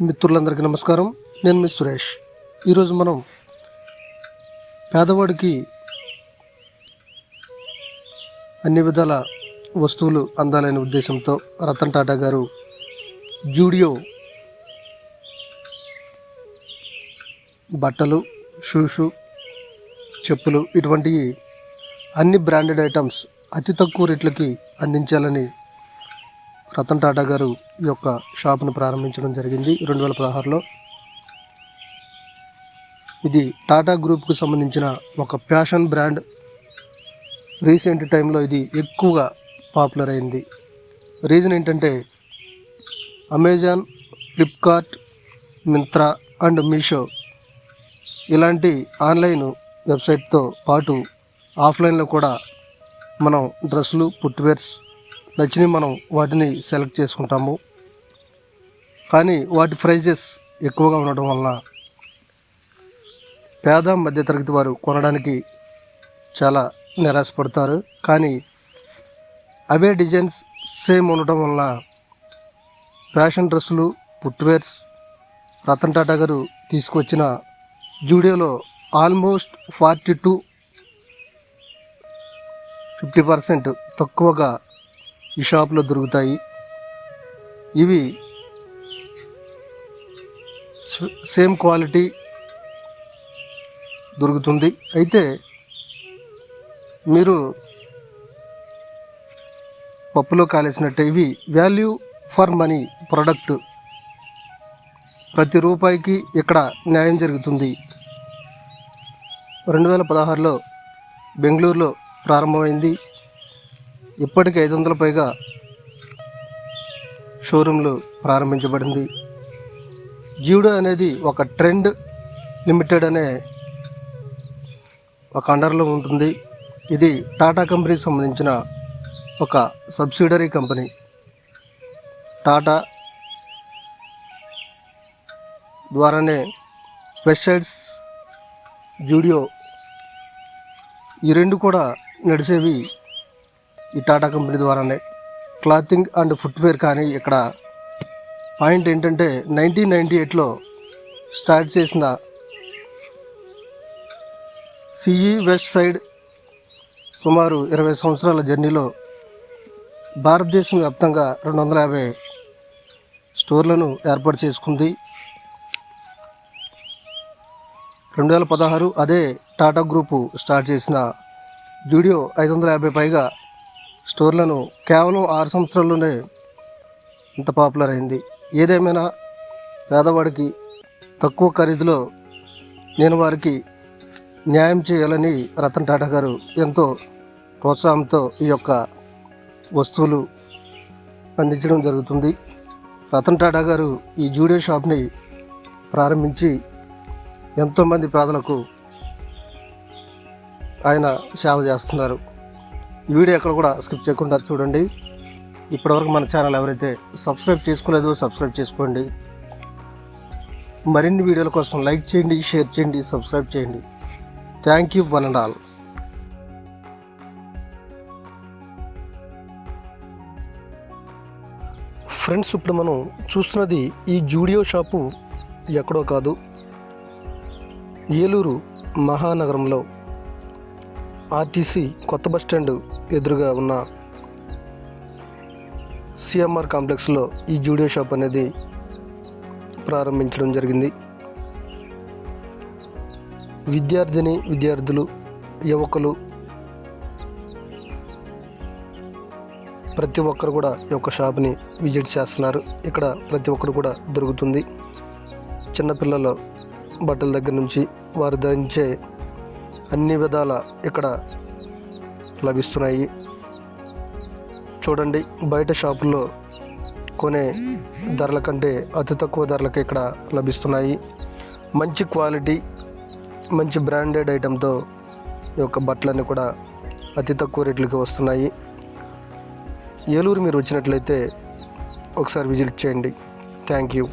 మిత్రులందరికీ నమస్కారం. నేను మీ సురేష్. ఈరోజు మనం పేదవాడికి అన్ని విధాల వస్తువులు అందాలనే ఉద్దేశంతో రతన్ టాటా గారు జూడియో బట్టలు, షూషు, చెప్పులు ఇటువంటి అన్ని బ్రాండెడ్ ఐటమ్స్ అతి తక్కువ రేట్లకి అందించాలని రతన్ టాటా గారు ఈ యొక్క షాప్ను ప్రారంభించడం జరిగింది 2016లో. ఇది టాటా గ్రూప్కు సంబంధించిన ఒక ఫ్యాషన్ బ్రాండ్. రీసెంట్ టైంలో ఇది ఎక్కువగా పాపులర్ అయింది. రీజన్ ఏంటంటే Amazon, Flipkart, Myntra and Meesho ఇలాంటి ఆన్లైన్ వెబ్సైట్తో పాటు ఆఫ్లైన్లో కూడా మనం డ్రెస్సులు, ఫుట్వేర్స్ నచ్చినవి మనం వాటిని సెలెక్ట్ చేసుకుంటాము. కానీ వాటి ప్రైజెస్ ఎక్కువగా ఉండడం వలన పేద మధ్యతరగతి వారు కొనడానికి చాలా నిరాశపడతారు. కానీ అవే డిజైన్స్ సేమ్ ఉండటం వలన ఫ్యాషన్ డ్రెస్సులు, ఫుట్వేర్స్ రతన్ టాటా గారు తీసుకొచ్చిన జూడియోలో ఆల్మోస్ట్ 40 to 50% తక్కువగా ఈ షాప్లో దొరుకుతాయి. ఇవి సేమ్ క్వాలిటీ దొరుకుతుంది. అయితే మీరు పప్పులో కాలేసినట్టే ఇవి వాల్యూ ఫర్ మనీ ప్రోడక్ట్. ప్రతి రూపాయికి ఇక్కడ న్యాయం జరుగుతుంది. 2016లో బెంగళూరులో ప్రారంభమైంది. ఇప్పటికి 500 పైగా షోరూంలు ప్రారంభించబడింది. జూడియో అనేది ఒక ట్రెండ్ లిమిటెడ్ అనే ఒక అండర్లో ఉంటుంది. ఇది టాటా కంపెనీకి సంబంధించిన ఒక సబ్సిడరీ కంపెనీ. టాటా ద్వారానే వెబ్సైట్స్, జూడియో ఈ రెండు కూడా నడిచేవి ఈ టాటా కంపెనీ ద్వారానే. క్లాతింగ్ అండ్ ఫుట్వేర్ కానీ ఇక్కడ పాయింట్ ఏంటంటే 1998లో స్టార్ట్ చేసిన సిఈ వెస్ట్ సైడ్ సుమారు 20 సంవత్సరాల జర్నీలో భారతదేశం వ్యాప్తంగా 250 స్టోర్లను ఏర్పాటు చేసుకుంది. 2016 అదే టాటా గ్రూపు స్టార్ట్ చేసిన జూడియో 550 పైగా స్టోర్లను కేవలం 6 సంవత్సరాల్లోనే ఇంత పాపులర్ అయింది. ఏదేమైనా పేదవాడికి తక్కువ ఖరీదులో నేను వారికి న్యాయం చేయాలని రతన్ టాటా గారు ఎంతో ప్రోత్సాహంతో ఈ యొక్క వస్తువులు అందించడం జరుగుతుంది. రతన్ టాటా గారు ఈ జూడియో షాప్ని ప్రారంభించి ఎంతోమంది పేదలకు ఆయన సేవ చేస్తున్నారు. ఈ వీడియో ఎక్కడ కూడా స్కిప్ చేయకుండా చూడండి. ఇప్పటివరకు మన ఛానల్ ఎవరైతే సబ్స్క్రైబ్ చేసుకోలేదో సబ్స్క్రైబ్ చేసుకోండి. మరిన్ని వీడియోల కోసం లైక్ చేయండి, షేర్ చేయండి, సబ్స్క్రైబ్ చేయండి. Thank you one and all. Friends, ఇప్పుడు మనం చూస్తున్నది ఈ జూడియో షాపు ఎక్కడో కాదు, ఏలూరు మహానగరంలో ఆర్టీసీ కొత్త బస్టాండ్ ఎదురుగా ఉన్న సిఎంఆర్ కాంప్లెక్స్లో ఈ జూడియో షాప్ అనేది ప్రారంభించడం జరిగింది. విద్యార్థులు, యువకులు ప్రతి ఒక్కరు కూడా ఈ యొక్క షాప్ని విజిట్ చేస్తున్నారు. ఇక్కడ ప్రతి ఒక్కరు కూడా దొరుకుతుంది. చిన్నపిల్లల బట్టల దగ్గర నుంచి వారు ధరించే అన్ని విధాల ఇక్కడ లభిస్తున్నాయి. చూడండి, బయట షాపుల్లో కొనే ధరల కంటే అతి తక్కువ ధరలకు ఇక్కడ లభిస్తున్నాయి. మంచి క్వాలిటీ, మంచి బ్రాండెడ్ ఐటెంతో ఈ యొక్క బట్టలన్నీ కూడా అతి తక్కువ రేట్లకి వస్తున్నాయి. ఏలూరు మీరు వచ్చినట్లయితే ఒకసారి విజిట్ చేయండి. Thank you.